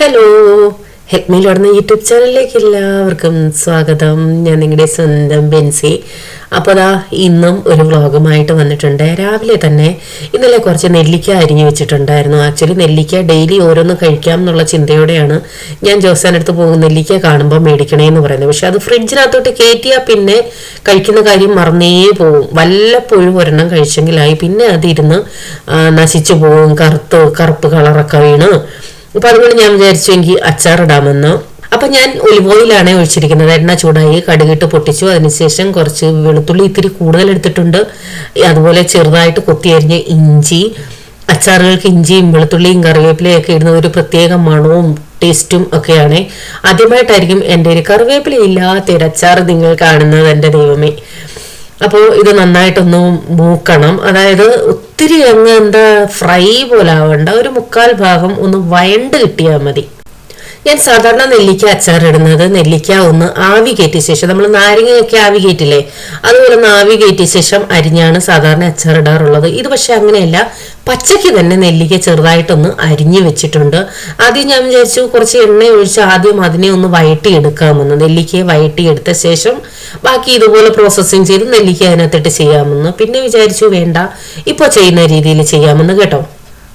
Hello, help me ലോടുന്ന YouTube ചാനലിലേക്ക് എല്ലാവർക്കും സ്വാഗതം. ഞാൻ നിങ്ങളുടെ സ്വന്തം ബെൻസി. അപ്പോൾ ഇന്നും ഒരു വ്ളോഗുമായിട്ട് വന്നിട്ടുണ്ട്. രാവിലെ തന്നെ ഇന്നലെ കുറച്ച് നെല്ലിക്ക അരിഞ്ഞു വെച്ചിട്ടുണ്ടായിരുന്നു. ആക്ച്വലി നെല്ലിക്ക ഡെയിലി ഓരോന്ന് കഴിക്കാം എന്നുള്ള ചിന്തയോടെയാണ് ഞാൻ ജോസാനടുത്ത് പോകുന്ന നെല്ലിക്ക കാണുമ്പോൾ മേടിക്കണേ എന്ന് പറയുന്നത്. പക്ഷെ അത് ഫ്രിഡ്ജിനകത്തോട്ട് കയറ്റിയാൽ പിന്നെ കഴിക്കുന്ന കാര്യം മറന്നേ പോകും. വല്ലപ്പോഴും ഒരെണ്ണം കഴിച്ചെങ്കിലായി പിന്നെ അതിരുന്ന് നശിച്ചു പോകും, കറുപ്പ് കളറൊക്കെ വീണ്. അപ്പൊ അതുകൊണ്ട് ഞാൻ വിചാരിച്ചു എനിക്ക് അച്ചാറിടാമെന്ന്. അപ്പൊ ഞാൻ ഒലിവ് ഓയിലാണ് ഒഴിച്ചിരിക്കുന്നത്. എണ്ണ ചൂടായി കടുകിട്ട് പൊട്ടിച്ചു. അതിനുശേഷം കുറച്ച് വെളുത്തുള്ളി ഇത്തിരി കൂടുതൽ എടുത്തിട്ടുണ്ട്. അതുപോലെ ചെറുതായിട്ട് കൊത്തിയരിഞ്ഞ ഇഞ്ചി. അച്ചാറുകൾക്ക് ഇഞ്ചിയും വെളുത്തുള്ളിയും കറിവേപ്പിലയും ഒക്കെ ഇടുന്നത് ഒരു പ്രത്യേക മണവും ടേസ്റ്റും ഒക്കെയാണ്. ആദ്യമായിട്ടായിരിക്കും എൻ്റെ ഒരു കറിവേപ്പില ഇല്ലാത്തൊരു അച്ചാർ നിങ്ങൾ കാണുന്നത്, എൻ്റെ ദൈവമേ. അപ്പോൾ ഇത് നന്നായിട്ടൊന്ന് മൂക്കണം. അതായത് ഒത്തിരി അങ്ങ് ഫ്രൈ പോലെ ആവണ്ട, ഒരു 1/4 ഭാഗം ഒന്ന് വയണ്ട് കിട്ടിയാൽ മതി. ഞാൻ സാധാരണ നെല്ലിക്ക അച്ചാറിടുന്നത് നെല്ലിക്ക ഒന്ന് ആവി കയറ്റിയ ശേഷം, നമ്മൾ നാരങ്ങയൊക്കെ ആവി കയറ്റില്ലേ, അതുപോലെ ഒന്ന് ആവി കയറ്റിയ ശേഷം അരിഞ്ഞാണ് സാധാരണ അച്ചാറിടാറുള്ളത്. ഇത് പക്ഷെ അങ്ങനെയല്ല, പച്ചയ്ക്ക് തന്നെ നെല്ലിക്ക ചെറുതായിട്ടൊന്ന് അരിഞ്ഞു വെച്ചിട്ടുണ്ട്. ആദ്യം ഞാൻ വിചാരിച്ചു കുറച്ച് എണ്ണ ഒഴിച്ച് ആദ്യം അതിനെ ഒന്ന് വഴറ്റിയെടുക്കാമെന്ന്. നെല്ലിക്കയെ വഴറ്റിയെടുത്ത ശേഷം ബാക്കി ഇതുപോലെ പ്രോസസ്സിങ് ചെയ്ത് നെല്ലിക്ക അതിനകത്തിട്ട് ചെയ്യാമെന്ന്. പിന്നെ വിചാരിച്ചു വേണ്ട, ഇപ്പോൾ ചെയ്യുന്ന രീതിയിൽ ചെയ്യാമെന്ന് കേട്ടോ.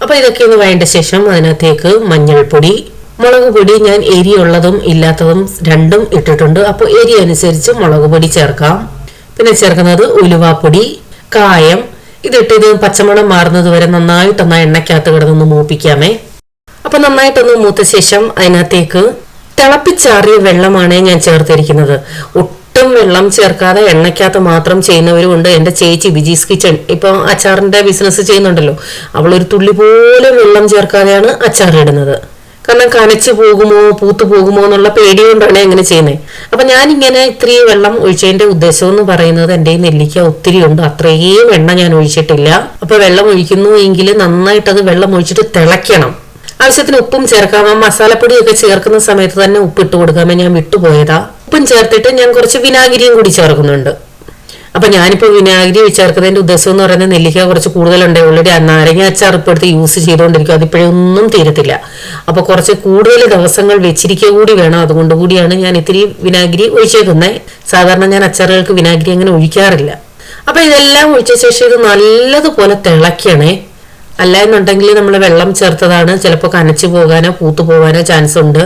അപ്പൊ ഇതൊക്കെ ഒന്ന് വഴണ്ട ശേഷം അതിനകത്തേക്ക് മഞ്ഞൾപ്പൊടി, മുളക് പൊടി, ഞാൻ എരിയുള്ളതും ഇല്ലാത്തതും രണ്ടും ഇട്ടിട്ടുണ്ട്. അപ്പോൾ എരി അനുസരിച്ച് മുളക് പൊടി ചേർക്കാം. പിന്നെ ചേർക്കുന്നത് ഉലുവാപ്പൊടി, കായം. ഇതിട്ട് ഇത് പച്ചമണം മാറുന്നത് വരെ നന്നായിട്ടൊന്ന് എണ്ണയ്ക്കകത്ത് കിടന്നൊന്ന് മൂപ്പിക്കാമേ. അപ്പൊ നന്നായിട്ടൊന്ന് മൂത്ത ശേഷം അതിനകത്തേക്ക് തിളപ്പിച്ചാറിയ വെള്ളമാണ് ഞാൻ ചേർത്തിരിക്കുന്നത്. ഒട്ടും വെള്ളം ചേർക്കാതെ എണ്ണയ്ക്കകത്ത് മാത്രം ചെയ്യുന്നവരുമുണ്ട്. എൻ്റെ ചേച്ചി ബിജീസ് കിച്ചൺ ഇപ്പൊ അച്ചാറിന്റെ ബിസിനസ് ചെയ്യുന്നുണ്ടല്ലോ, അവളൊരു തുള്ളി പോലും വെള്ളം ചേർക്കാതെയാണ് അച്ചാറിടുന്നത്. കാരണം കനച്ചു പോകുമോ പൂത്തു പോകുമോ എന്നുള്ള പേടി കൊണ്ടാണ് അങ്ങനെ ചെയ്യുന്നത്. അപ്പൊ ഞാനിങ്ങനെ ഇത്തിരി വെള്ളം ഒഴിച്ചതിന്റെ ഉദ്ദേശം എന്ന് പറയുന്നത്, എൻ്റെ നെല്ലിക്ക ഒത്തിരി ഉണ്ട്, അത്രയും എണ്ണ ഞാൻ ഒഴിച്ചിട്ടില്ല. അപ്പൊ വെള്ളം ഒഴിക്കുന്നു എങ്കിൽ നന്നായിട്ട് അത് വെള്ളം ഒഴിച്ചിട്ട് തിളയ്ക്കണം. ആവശ്യത്തിന് ഉപ്പും ചേർക്കാം. മസാലപ്പൊടിയൊക്കെ ചേർക്കുന്ന സമയത്ത് തന്നെ ഉപ്പിട്ട് കൊടുക്കാമേ, ഞാൻ വിട്ടുപോയതാ. ഉപ്പും ചേർത്തിട്ട് ഞാൻ കുറച്ച് വിനാഗിരിയും കൂടി ചേർക്കുന്നുണ്ട്. അപ്പൊ ഞാനിപ്പോ വിനാഗിരി ചേർക്കുന്നതിന്റെ ഉദ്ദേശം എന്ന് പറയുന്നത്, നെല്ലിക്ക കുറച്ച് കൂടുതലുണ്ട്. ഓൾറെഡി നാരങ്ങ അച്ചാർ ഇപ്പോൾ എടുത്ത് യൂസ് ചെയ്തുകൊണ്ടിരിക്കും, അതിപ്പോഴൊന്നും തീരത്തില്ല. അപ്പൊ കുറച്ച് കൂടുതൽ ദിവസങ്ങൾ വെച്ചിരിക്കുക കൂടി വേണം. അതുകൊണ്ട് കൂടിയാണ് ഞാൻ ഇത്തിരി വിനാഗിരി ഒഴിച്ചേക്കുന്നത്. സാധാരണ ഞാൻ അച്ചാറുകൾക്ക് വിനാഗിരി അങ്ങനെ ഒഴിക്കാറില്ല. അപ്പൊ ഇതെല്ലാം ഒഴിച്ച ശേഷം ഇത് നല്ലതുപോലെ തിളയ്ക്കണേ. അല്ല എന്നുണ്ടെങ്കിൽ നമ്മൾ വെള്ളം ചേർത്തതാണ്, ചിലപ്പോൾ കനച്ചു പോകാനോ പൂത്തു പോകാനോ ചാൻസ് ഉണ്ട്.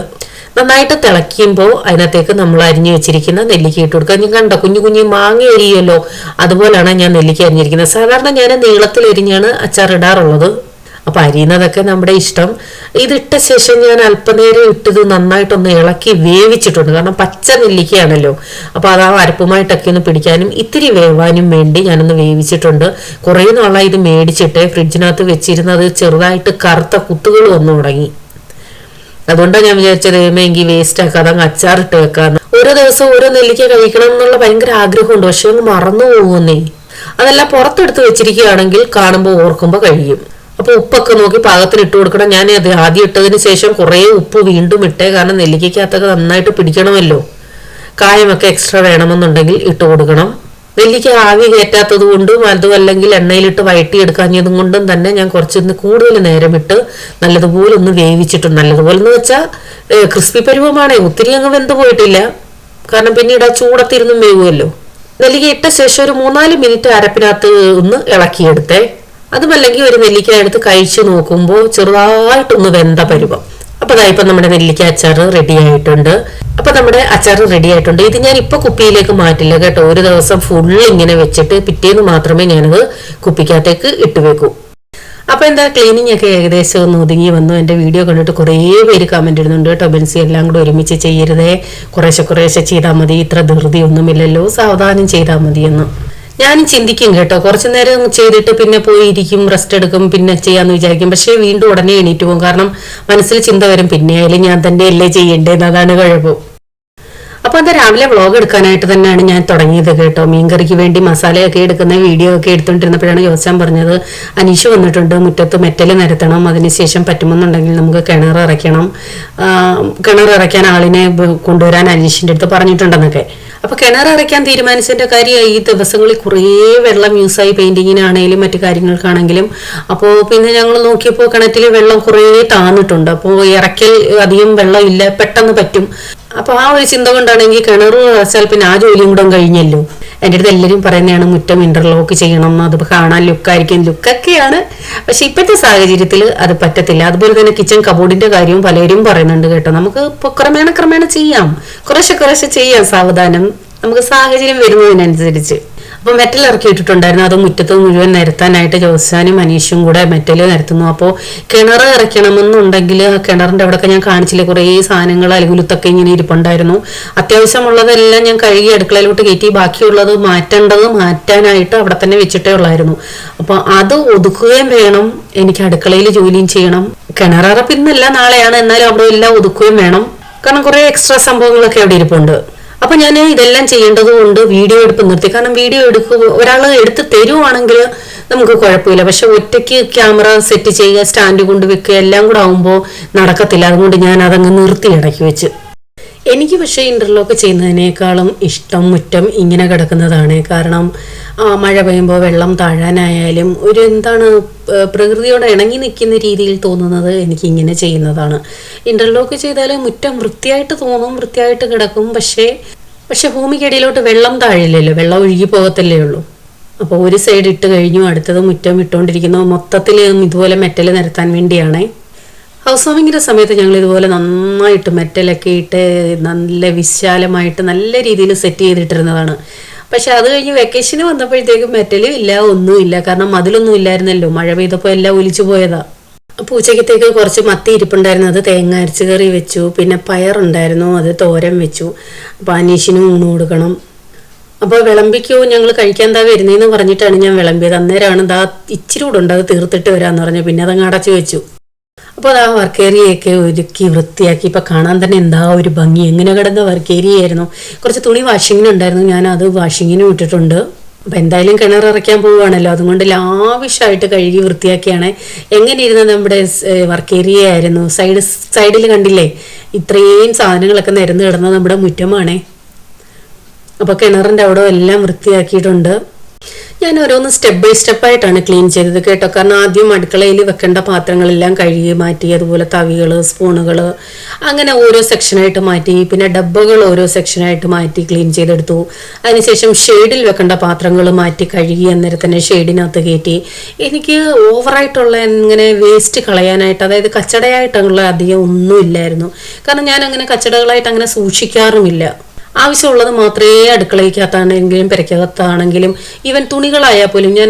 നന്നായിട്ട് തിളയ്ക്കുമ്പോൾ അതിനകത്തേക്ക് നമ്മൾ അരിഞ്ഞു വെച്ചിരിക്കുന്ന നെല്ലിക്ക ഇട്ട് കൊടുക്കുക. ഞാൻ കണ്ടോ, കുഞ്ഞു കുഞ്ഞു മാങ്ങ അരിയല്ലോ, അതുപോലാണ് ഞാൻ നെല്ലിക്ക അരിഞ്ഞിരിക്കുന്നത്. സാധാരണ ഞാൻ നീളത്തിൽ അരിഞ്ഞാണ് അച്ചാർ ഇടാറുള്ളത്. അപ്പൊ അരിയുന്നതൊക്കെ നമ്മുടെ ഇഷ്ടം. ഇതിട്ട ശേഷം ഞാൻ അല്പനേരം ഇട്ടത് നന്നായിട്ടൊന്ന് ഇളക്കി വേവിച്ചിട്ടുണ്ട്. കാരണം പച്ച നെല്ലിക്കയാണല്ലോ, അപ്പൊ അത് ആ അരപ്പുമായിട്ടൊക്കെ ഒന്ന് പിടിക്കാനും ഇത്തിരി വേവാനും വേണ്ടി ഞാനൊന്ന് വേവിച്ചിട്ടുണ്ട്. കുറെ നാളായി ഇത് മേടിച്ചിട്ട് ഫ്രിഡ്ജിനകത്ത് വെച്ചിരുന്നത് ചെറുതായിട്ട് കറുത്ത കുത്തുകൾ വന്നു തുടങ്ങി. അതുകൊണ്ടാണ് ഞാൻ വിചാരിച്ചത് എങ്കിൽ വേസ്റ്റ് ആക്കാതെ അങ്ങ് അച്ചാറിട്ട് വെക്കാന്ന്. ഓരോ ദിവസം ഓരോ നെല്ലിക്ക കഴിക്കണം എന്നുള്ള ഭയങ്കര ആഗ്രഹമുണ്ട്, പക്ഷെ അങ്ങ് മറന്നു പോകുന്നേ. അതെല്ലാം പുറത്തെടുത്ത് വെച്ചിരിക്കുകയാണെങ്കിൽ കാണുമ്പോൾ ഓർക്കുമ്പോൾ കഴിയും. അപ്പൊ ഉപ്പൊക്കെ നോക്കി പാകത്തിന് ഇട്ട് കൊടുക്കണം. ഞാൻ അത് ആദ്യം ഇട്ടതിന് ശേഷം കുറെ ഉപ്പ് വീണ്ടും ഇട്ടേ, കാരണം നെല്ലിക്കകത്തൊക്കെ നന്നായിട്ട് പിടിക്കണമല്ലോ. കായമൊക്കെ എക്സ്ട്രാ വേണമെന്നുണ്ടെങ്കിൽ ഇട്ട് കൊടുക്കണം. നെല്ലിക്ക ആവി കയറ്റാത്തത് കൊണ്ടും അതും അല്ലെങ്കിൽ എണ്ണയിലിട്ട് വഴറ്റിയെടുക്കാഞ്ഞതും കൊണ്ടും തന്നെ ഞാൻ കുറച്ചൊന്ന് കൂടുതൽ നേരം ഇട്ട് നല്ലതുപോലെ ഒന്ന് വേവിച്ചിട്ടുണ്ട്. നല്ലതുപോലെ എന്ന് വെച്ചാൽ ക്രിസ്പി പരുവമാണേ, ഒത്തിരി അങ്ങ് വെന്ത് പോയിട്ടില്ല. കാരണം പിന്നീട് ആ ചൂടത്തിരുന്നും വേവുമല്ലോ. നെല്ലിക്ക ഇട്ട ശേഷം ഒരു 3-4 മിനിറ്റ് അരപ്പിനകത്ത് ഒന്ന് ഇളക്കിയെടുത്തേ. അതുമല്ലെങ്കിൽ ഒരു നെല്ലിക്ക എടുത്ത് കഴിച്ചു നോക്കുമ്പോൾ ചെറുതായിട്ടൊന്ന് വെന്ത പരുവം. അപ്പൊ ഇപ്പൊ നമ്മുടെ നെല്ലിക്ക അച്ചാർ റെഡി ആയിട്ടുണ്ട്. ഇത് ഞാൻ ഇപ്പൊ കുപ്പിയിലേക്ക് മാറ്റില്ല കേട്ടോ. ഒരു ദിവസം ഫുള്ള് ഇങ്ങനെ വെച്ചിട്ട് പിറ്റേന്ന് മാത്രമേ ഞാനത് കുപ്പിക്കകത്തേക്ക് ഇട്ടുവെക്കൂ. അപ്പൊ ക്ലീനിങ് ഒക്കെ ഏകദേശം ഒന്ന് ഒതുങ്ങി വന്നു. എന്റെ വീഡിയോ കണ്ടിട്ട് കുറേ പേര് കമന്റ് ഇടുന്നുണ്ട് കേട്ടോ, ബെൻസി എല്ലാം കൂടെ ഒരുമിച്ച് ചെയ്യരുതേ, കുറേശ്ശെ ചെയ്താൽ മതി, ഇത്ര ധൃതി ഒന്നുമില്ലല്ലോ, സാവധാനം ചെയ്താൽ മതിയെന്ന്. ഞാനും ചിന്തിക്കും കേട്ടോ, കുറച്ചു നേരം ചെയ്തിട്ട് പിന്നെ പോയി ഇരിക്കും, റെസ്റ്റ് എടുക്കും, പിന്നെ ചെയ്യാന്ന് വിചാരിക്കും. പക്ഷെ വീണ്ടും ഉടനെ എണീറ്റ് പോകും. കാരണം മനസ്സിൽ ചിന്ത വരും, പിന്നെ ആയാലും ഞാൻ തന്നെ അല്ലേ ചെയ്യേണ്ടതെന്ന്. അതാണ് കുഴപ്പം. അപ്പൊ രാവിലെ വ്ളോഗ് എടുക്കാനായിട്ട് തന്നെയാണ് ഞാൻ തുടങ്ങിയത് കേട്ടോ. മീൻകറിക്ക് വേണ്ടി മസാലയൊക്കെ എടുക്കുന്ന വീഡിയോ ഒക്കെ എടുത്തോണ്ടിരുന്നപ്പോഴാണ് യോസാൻ പറഞ്ഞത്, അനീഷ് വന്നിട്ടുണ്ട്, മുറ്റത്ത് മെറ്റൽ നിരത്തണം, അതിനുശേഷം പറ്റുമെന്നുണ്ടെങ്കിൽ നമുക്ക് കിണർ ഇറക്കാൻ ആളിനെ കൊണ്ടുവരാൻ അനീഷിന്റെ അടുത്ത് പറഞ്ഞിട്ടുണ്ടെന്നൊക്കെ. അപ്പോൾ കിണർ അടയ്ക്കാൻ തീരുമാനിച്ചതിൻ്റെ കാര്യം ഈ ദിവസങ്ങളിൽ കുറേ വെള്ളം യൂസായി പെയിൻറ്റിങ്ങിനാണെങ്കിലും മറ്റു കാര്യങ്ങൾക്കാണെങ്കിലും. അപ്പോൾ പിന്നെ ഞങ്ങൾ നോക്കിയപ്പോൾ കിണറ്റിൽ വെള്ളം കുറേ താന്നിട്ടുണ്ട്. അപ്പോൾ ഇറക്കൽ അധികം വെള്ളം ഇല്ല, പെട്ടെന്ന് പറ്റും. അപ്പോൾ ആ ഒരു ചിന്ത കൊണ്ടാണെങ്കിൽ കിണർ അടച്ചാൽ പിന്നെ ആ ജോലിയും കൂടെ കഴിഞ്ഞല്ലോ. എൻ്റെ അടുത്ത് എല്ലാവരും പറയുന്നതാണ് മുറ്റം ഇന്റർലോക്ക് ചെയ്യണം, അത് കാണാൻ ലുക്കായിരിക്കും. ലുക്കൊക്കെയാണ്, പക്ഷെ ഇപ്പോഴത്തെ സാഹചര്യത്തിൽ അത് പറ്റത്തില്ല. അതുപോലെ തന്നെ കിച്ചൺ കബോർഡിന്റെ കാര്യവും പലരും പറയുന്നുണ്ട് കേട്ടോ. നമുക്ക് ഇപ്പോൾ ക്രമേണ ചെയ്യാം, കുറേശ്ശെ ചെയ്യാം സാവധാനം, നമുക്ക് സാഹചര്യം വരുന്നതിനനുസരിച്ച്. അപ്പോൾ മെറ്റൽ ഇറക്കി ഇട്ടിട്ടുണ്ടായിരുന്നു. അത് മുറ്റത്ത് മുഴുവൻ നിരത്താനായിട്ട് ജോസാനും മനീഷും കൂടെ മെറ്റൽ നിരത്തുന്നു. അപ്പോൾ കിണർ ഇറക്കണമെന്നുണ്ടെങ്കിൽ ആ കിണറിൻ്റെ അവിടെയൊക്കെ ഞാൻ കാണിച്ചില്ലേ, കുറേ സാധനങ്ങൾ അലുകുലുത്തൊക്കെ ഇങ്ങനെ ഇരിപ്പുണ്ടായിരുന്നു. അത്യാവശ്യമുള്ളതെല്ലാം ഞാൻ കഴുകി അടുക്കളയിലോട്ട് കയറ്റി, ബാക്കിയുള്ളത് മാറ്റാനായിട്ട് അവിടെ തന്നെ വെച്ചിട്ടേ ഉള്ളായിരുന്നു. അപ്പോൾ അത് ഒതുക്കുകയും വേണം, എനിക്ക് അടുക്കളയിൽ ജോലിയും ചെയ്യണം. കിണറപ്പിന്നല്ല, നാളെയാണ്, എന്നാലും അവിടെ എല്ലാം ഒതുക്കുകയും വേണം. കാരണം കുറേ എക്സ്ട്രാ സംഭവങ്ങളൊക്കെ അവിടെ ഇരിപ്പുണ്ട്. അപ്പൊ ഞാൻ ഇതെല്ലാം ചെയ്യേണ്ടത് കൊണ്ട് വീഡിയോ എടുപ്പ് നിർത്തി. കാരണം വീഡിയോ ഒരാൾ എടുത്ത് തരുവാണെങ്കിൽ നമുക്ക് കുഴപ്പമില്ല, പക്ഷെ ഒറ്റയ്ക്ക് ക്യാമറ സെറ്റ് ചെയ്യുക, സ്റ്റാൻഡ് കൊണ്ട് വെക്കുക എല്ലാം കൂടെ ആകുമ്പോൾ നടക്കത്തില്ല. അതുകൊണ്ട് ഞാൻ അതങ്ങ് നിർത്തി ഇടയ്ക്ക് വെച്ച്. എനിക്ക് പക്ഷേ ഇന്റർലോക്ക് ചെയ്യുന്നതിനേക്കാളും ഇഷ്ടം മുറ്റം ഇങ്ങനെ കിടക്കുന്നതാണ്. കാരണം മഴ പെയ്യുമ്പോൾ വെള്ളം താഴാനായാലും ഒരു എന്താണ് പ്രകൃതിയോട് ഇണങ്ങി നിൽക്കുന്ന രീതിയിൽ തോന്നുന്നത് എനിക്ക് ഇങ്ങനെ ചെയ്യുന്നതാണ്. ഇന്റർലോക്ക് ചെയ്താൽ മുറ്റം വൃത്തിയായിട്ട് തോന്നും, വൃത്തിയായിട്ട് കിടക്കും. പക്ഷെ ഭൂമിക്കടിയിലോട്ട് വെള്ളം താഴില്ലല്ലോ, വെള്ളം ഒഴുകി പോകത്തല്ലേ ഉള്ളൂ. അപ്പോൾ ഒരു സൈഡ് ഇട്ട് കഴിഞ്ഞു, അടുത്തത് മുറ്റം ഇട്ടുകൊണ്ടിരിക്കുന്നു. മൊത്തത്തിൽ ഇതുപോലെ മെറ്റൽ നിരത്താൻ വേണ്ടിയാണേ. ഹൗസ് വാമിങ്ങിൻ്റെ സമയത്ത് ഞങ്ങൾ ഇതുപോലെ നന്നായിട്ട് മെറ്റലൊക്കെ ഇട്ട് നല്ല വിശാലമായിട്ട് നല്ല രീതിയിൽ സെറ്റ് ചെയ്തിട്ടിരുന്നതാണ്. പക്ഷെ അത് കഴിഞ്ഞ് വെക്കേഷന് വന്നപ്പോഴത്തേക്കും മെറ്റലും ഇല്ല, ഒന്നുമില്ല. കാരണം മതിലൊന്നും ഇല്ലായിരുന്നല്ലോ, മഴ പെയ്തപ്പോൾ എല്ലാം ഒലിച്ചു പോയതാ. അപ്പോൾ ഉച്ചക്കത്തേക്ക് കുറച്ച് മത്തി ഇരിപ്പുണ്ടായിരുന്നു, അത് തേങ്ങ അരച്ച് കറി വെച്ചു. പിന്നെ പയറുണ്ടായിരുന്നു, അത് തോരൻ വെച്ചു. അപ്പോൾ അനീഷിനും ഊണ് കൊടുക്കണം. അപ്പോൾ വിളമ്പിക്കോ, ഞങ്ങൾ കഴിക്കാൻ എന്താ വരുന്നതെന്ന് പറഞ്ഞിട്ടാണ് ഞാൻ വിളമ്പിയത്. അന്നേരമാണ് ദാ ഇച്ചിരി കൂടെ ഉണ്ട്, അത് തീർത്തിട്ട് വരാമെന്ന് പറഞ്ഞു. പിന്നെ അതങ്ങ് അടച്ചു വെച്ചു. അപ്പോൾ ആ വർക്ക് ഏരിയയൊക്കെ ഒരുക്കി വൃത്തിയാക്കി. ഇപ്പം കാണാൻ തന്നെ എന്താ ഒരു ഭംഗി, എങ്ങനെ കിടന്ന വർക്ക് ഏരിയ ആയിരുന്നു. കുറച്ച് തുണി വാഷിങ്ങിനുണ്ടായിരുന്നു, ഞാൻ അത് വാഷിങ്ങിന് വിട്ടിട്ടുണ്ട്. അപ്പം എന്തായാലും കിണർ ഇറക്കാൻ പോവുകയാണല്ലോ, അതുകൊണ്ട് ലാവിഷായിട്ട് കഴുകി വൃത്തിയാക്കിയാണ്. എങ്ങനെ ഇരുന്നത് നമ്മുടെ വർക്ക് ഏരിയ ആയിരുന്നു. സൈഡിൽ കണ്ടില്ലേ, ഇത്രയും സാധനങ്ങളൊക്കെ നിരന്ന് കിടന്നത് നമ്മുടെ മുറ്റമാണേ. അപ്പോൾ കിണറിൻ്റെ അവിടെ എല്ലാം വൃത്തിയാക്കിയിട്ടുണ്ട്. ഞാൻ ഓരോന്ന് സ്റ്റെപ്പ് ബൈ സ്റ്റെപ്പായിട്ടാണ് ക്ലീൻ ചെയ്തത് കേട്ടോ. കാരണം ആദ്യം അടുക്കളയിൽ വെക്കേണ്ട പാത്രങ്ങളെല്ലാം കഴുകി മാറ്റി, അതുപോലെ തവികൾ, സ്പൂണുകൾ, അങ്ങനെ ഓരോ സെക്ഷനായിട്ട് മാറ്റി. പിന്നെ ഡബ്ബകൾ ഓരോ സെക്ഷനായിട്ട് മാറ്റി ക്ലീൻ ചെയ്തെടുത്തു. അതിനുശേഷം ഷെയ്ഡിൽ വെക്കേണ്ട പാത്രങ്ങൾ മാറ്റി കഴുകി അന്നേരം തന്നെ ഷെയ്ഡിനകത്ത് കയറ്റി. എനിക്ക് ഓവറായിട്ടുള്ള ഇങ്ങനെ വേസ്റ്റ് കളയാനായിട്ട്, അതായത് കച്ചടയായിട്ടുള്ള അധികം ഒന്നുമില്ലായിരുന്നു. കാരണം ഞാൻ അങ്ങനെ കച്ചടകളായിട്ട് അങ്ങനെ സൂക്ഷിക്കാറുമില്ല. ആവശ്യമുള്ളത് മാത്രമേ അടുക്കളയ്ക്കകത്താണെങ്കിലും പെരയ്ക്കകത്താണെങ്കിലും ഈവൻ തുണികളായാൽ പോലും ഞാൻ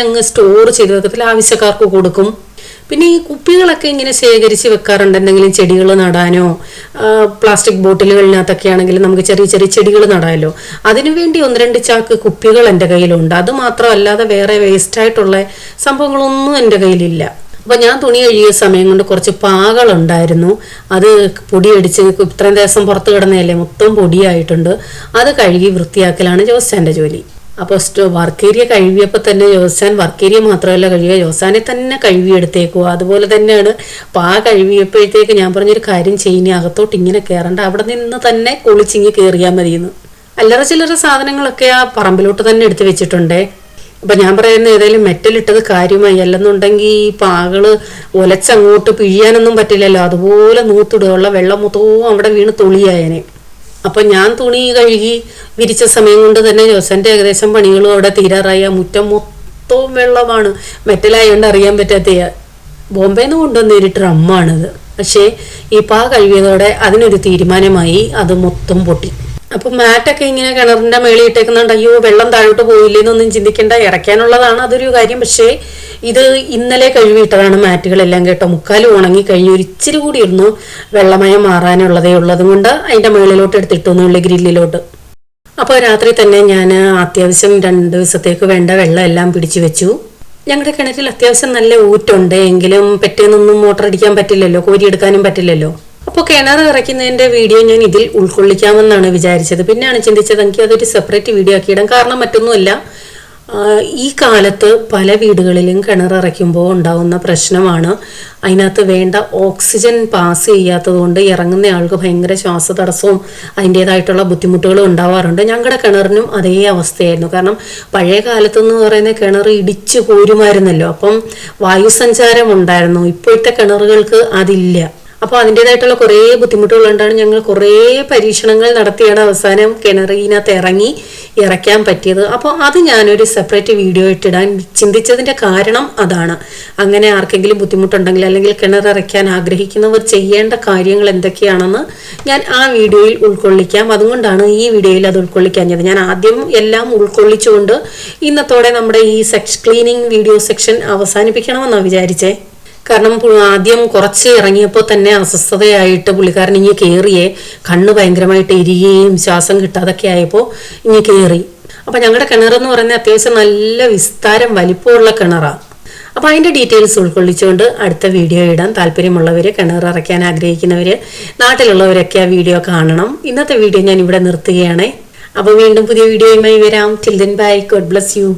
അങ്ങ് സ്റ്റോർ ചെയ്ത് വെക്കത്തില്ല, ആവശ്യക്കാർക്ക് കൊടുക്കും. പിന്നെ ഈ കുപ്പികളൊക്കെ ഇങ്ങനെ ശേഖരിച്ച് വെക്കാറുണ്ട്, എന്തെങ്കിലും ചെടികൾ നടാനോ. പ്ലാസ്റ്റിക് ബോട്ടിലുകളിനകത്തൊക്കെ ആണെങ്കിലും നമുക്ക് ചെറിയ ചെടികൾ നടാമല്ലോ. അതിനുവേണ്ടി 1-2 ചാക്ക് കുപ്പികൾ എൻ്റെ കയ്യിലുണ്ട്. അത് മാത്രമല്ലാതെ വേറെ വേസ്റ്റായിട്ടുള്ള സംഭവങ്ങളൊന്നും എൻ്റെ കയ്യിലില്ല. അപ്പോൾ ഞാൻ തുണി കഴുകിയ സമയം കൊണ്ട് കുറച്ച് പാകളുണ്ടായിരുന്നു, അത് പൊടിയടിച്ച് ഇത്രയും ദിവസം പുറത്ത് കിടന്നതല്ലേ, മൊത്തം പൊടിയായിട്ടുണ്ട്. അത് കഴുകി വൃത്തിയാക്കലാണ് ജോസാൻ്റെ ജോലി. അപ്പോൾ വർക്ക് ഏരിയ കഴുകിയപ്പോൾ തന്നെ ജോസാൻ വർക്ക് ഏരിയ മാത്രമല്ല കഴുകിയ, ജോസാനെ തന്നെ കഴുകിയെടുത്തേക്കുക. അതുപോലെ തന്നെയാണ് കഴുകിയപ്പോഴത്തേക്ക് ഞാൻ പറഞ്ഞൊരു കാര്യം ചെയ്യുന്ന, അകത്തോട്ട് ഇങ്ങനെ കയറണ്ട, അവിടെ നിന്ന് തന്നെ കുളിച്ചിങ്ങി കയറിയാൽ മതിയെന്ന്. അല്ലറ ചില്ലറ സാധനങ്ങളൊക്കെ ആ പറമ്പിലോട്ട് തന്നെ എടുത്ത് വെച്ചിട്ടുണ്ടേ. അപ്പം ഞാൻ പറയുന്ന ഏതായാലും മെറ്റലിട്ടത് കാര്യമായി, അല്ലെന്നുണ്ടെങ്കിൽ ഈ പാകള് ഒലച്ചങ്ങോട്ട് പിഴിയാനൊന്നും പറ്റില്ലല്ലോ. അതുപോലെ നൂത്തിടുകയുള്ള വെള്ളം മൊത്തവും അവിടെ വീണ് തുളിയായനെ. അപ്പം ഞാൻ തുണി കഴുകി വിരിച്ച സമയം കൊണ്ട് തന്നെ ജോസന്റെ ഏകദേശം പണികളും അവിടെ തീരാറായി. ആ മുറ്റം മൊത്തവും വെള്ളമാണ്, മെറ്റലായതുകൊണ്ട് അറിയാൻ പറ്റാത്ത. ബോംബെന്ന് കൊണ്ടുവന്നൊരു ഡ്രമ്മാണിത്. പക്ഷേ ഈ കഴുകിയതോടെ അതിനൊരു തീരുമാനമായി, അത് മൊത്തം പൊട്ടി. അപ്പം മാറ്റൊക്കെ ഇങ്ങനെ കിണറിൻ്റെ മേളിൽ ഇട്ടേക്കുന്നുണ്ട്. അയ്യോ വെള്ളം താഴോട്ട് പോയില്ലെന്നൊന്നും ചിന്തിക്കേണ്ട, ഇറക്കാനുള്ളതാണ്, അതൊരു കാര്യം. പക്ഷേ ഇത് ഇന്നലെ കഴുകിയിട്ടതാണ് മാറ്റുകളെല്ലാം കേട്ടോ. മുക്കാലും ഉണങ്ങി കഴിഞ്ഞു, ഒരു ഇച്ചിരി കൂടി ഇരുന്നു വെള്ളമയം മാറാനുള്ളതേ ഉള്ളതും കൊണ്ട് അതിൻ്റെ മേളിലോട്ട് എടുത്തിട്ടൊന്നുമില്ല, ഗ്രില്ലിലോട്ട്. അപ്പോൾ രാത്രി തന്നെ ഞാൻ അത്യാവശ്യം 2 ദിവസത്തേക്ക് വേണ്ട വെള്ളം എല്ലാം പിടിച്ചു വെച്ചു. ഞങ്ങളുടെ കിണറ്റിൽ അത്യാവശ്യം നല്ല ഊറ്റുണ്ട്, എങ്കിലും പെറ്റേന്നൊന്നും മോട്ടർ അടിക്കാൻ പറ്റില്ലല്ലോ, കോരിയെടുക്കാനും പറ്റില്ലല്ലോ. അപ്പോൾ കിണർ ഇറക്കുന്നതിൻ്റെ വീഡിയോ ഞാൻ ഇതിൽ ഉൾക്കൊള്ളിക്കാമെന്നാണ് വിചാരിച്ചത്. പിന്നെയാണ് ചിന്തിച്ചത് എനിക്ക് അതൊരു സെപ്പറേറ്റ് വീഡിയോ ആക്കിയിടാം. കാരണം മറ്റൊന്നുമല്ല, ഈ കാലത്ത് പല വീടുകളിലും കിണറിറക്കുമ്പോൾ ഉണ്ടാകുന്ന പ്രശ്നമാണ് അതിനകത്ത് വേണ്ട ഓക്സിജൻ പാസ് ചെയ്യാത്തത് കൊണ്ട് ഇറങ്ങുന്ന ആൾക്ക് ഭയങ്കര ശ്വാസതടസ്സവും അതിൻ്റേതായിട്ടുള്ള ബുദ്ധിമുട്ടുകളും ഉണ്ടാവാറുണ്ട്. ഞങ്ങളുടെ കിണറിനും അതേ അവസ്ഥയായിരുന്നു. കാരണം പഴയ കാലത്തെന്ന് പറയുന്ന കിണർ ഇടിച്ചു പോരുമായിരുന്നല്ലോ, അപ്പം വായുസഞ്ചാരം ഉണ്ടായിരുന്നു. ഇപ്പോഴത്തെ കിണറുകൾക്ക് അതില്ല. അപ്പോൾ അതിൻ്റേതായിട്ടുള്ള കുറേ ബുദ്ധിമുട്ടുകളുണ്ടാണ്. ഞങ്ങൾ കുറേ പരീക്ഷണങ്ങൾ നടത്തിയാണ് അവസാനം കിണറിനകത്ത് ഇറക്കാൻ പറ്റിയത്. അപ്പോൾ അത് ഞാനൊരു സെപ്പറേറ്റ് വീഡിയോ ഇട്ടിടാൻ ചിന്തിച്ചതിൻ്റെ കാരണം അതാണ്. അങ്ങനെ ആർക്കെങ്കിലും ബുദ്ധിമുട്ടുണ്ടെങ്കിൽ അല്ലെങ്കിൽ കിണറിറക്കാൻ ആഗ്രഹിക്കുന്നവർ ചെയ്യേണ്ട കാര്യങ്ങൾ എന്തൊക്കെയാണെന്ന് ഞാൻ ആ വീഡിയോയിൽ ഉൾക്കൊള്ളിക്കാം. അതുകൊണ്ടാണ് ഈ വീഡിയോയിൽ അത് ഉൾക്കൊള്ളിക്കാഞ്ഞത്. ഞാൻ ആദ്യം എല്ലാം ഉൾക്കൊള്ളിച്ചുകൊണ്ട് ഇന്നത്തോടെ നമ്മുടെ ഈ ക്ലീനിങ് വീഡിയോ സെക്ഷൻ അവസാനിപ്പിക്കണമെന്നാണ് വിചാരിച്ചേ. കാരണം ആദ്യം കുറച്ച് ഇറങ്ങിയപ്പോൾ തന്നെ അസ്വസ്ഥതയായിട്ട് പുള്ളിക്കാരൻ ഇങ്ങ് കയറിയേ, കണ്ണ് ഭയങ്കരമായിട്ട് എരിയുകയും ശ്വാസം കിട്ടാതൊക്കെ ആയപ്പോൾ ഇങ്ങ് കയറി. അപ്പം ഞങ്ങളുടെ കിണറെന്ന് പറയുന്നത് അത്യാവശ്യം നല്ല വിസ്താരം വലിപ്പമുള്ള കിണറാണ്. അപ്പോൾ അതിൻ്റെ ഡീറ്റെയിൽസ് ഉൾക്കൊള്ളിച്ചുകൊണ്ട് അടുത്ത വീഡിയോ ഇടാൻ താല്പര്യമുള്ളവർ, കിണറിറക്കാൻ ആഗ്രഹിക്കുന്നവർ, നാട്ടിലുള്ളവരൊക്കെ ആ വീഡിയോ കാണണം. ഇന്നത്തെ വീഡിയോ ഞാൻ ഇവിടെ നിർത്തുകയാണ്. അപ്പോൾ വീണ്ടും പുതിയ വീഡിയോയുമായി വരാം. Till then bye, God bless you.